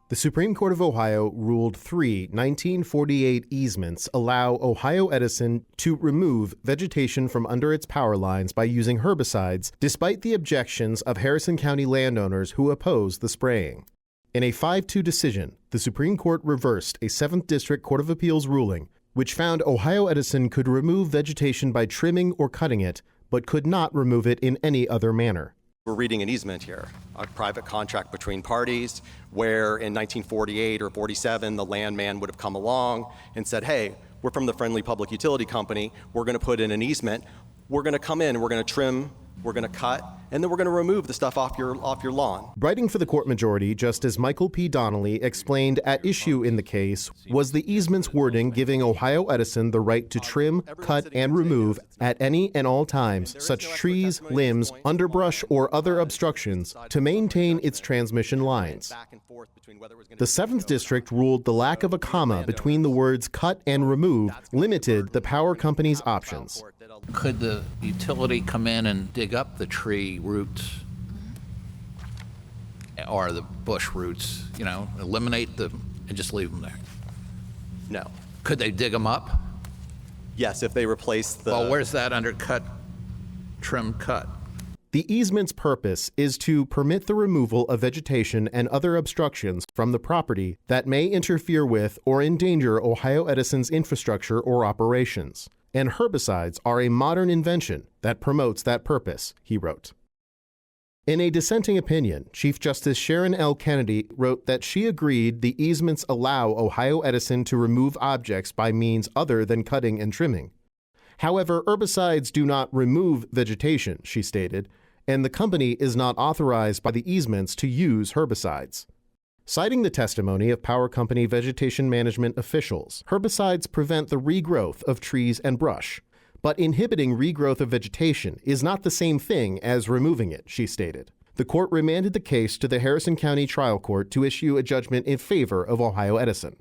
The Supreme Court of Ohio ruled 3 1948 easements allow Ohio Edison to remove vegetation from under its power lines by using herbicides, despite the objections of Harrison County landowners who opposed the spraying. In a 5-2 decision, the Supreme Court reversed a 7th District Court of Appeals ruling, which found Ohio Edison could remove vegetation by trimming or cutting it, but could not remove it in any other manner. We're reading an easement here, a private contract between parties where in 1948 or 47, the landman would have come along and said, hey, we're from the Friendly Public Utility Company. We're going to put in an easement. We're going to come in, we're going to trim, we're going to cut, and then we're going to remove the stuff off your lawn. Writing for the court majority, Justice Michael P. Donnelly explained at issue in the case was the easement's wording giving Ohio Edison the right to trim, cut, and remove at any and all times such trees, limbs, underbrush, or other obstructions to maintain its transmission lines. The 7th District ruled the lack of a comma between the words cut and remove limited the power company's options. Could the utility come in and dig up the tree roots or the bush roots, eliminate them and just leave them there? No. Could they dig them up? Yes, if they replace the... Well, where's that under cut, trim, cut? The easement's purpose is to permit the removal of vegetation and other obstructions from the property that may interfere with or endanger Ohio Edison's infrastructure or operations. And herbicides are a modern invention that promotes that purpose, he wrote. In a dissenting opinion, Chief Justice Sharon L. Kennedy wrote that she agreed the easements allow Ohio Edison to remove objects by means other than cutting and trimming. However, herbicides do not remove vegetation, she stated, and the company is not authorized by the easements to use herbicides. Citing the testimony of power company vegetation management officials, herbicides prevent the regrowth of trees and brush, but inhibiting regrowth of vegetation is not the same thing as removing it, she stated. The court remanded the case to the Harrison County Trial Court to issue a judgment in favor of Ohio Edison.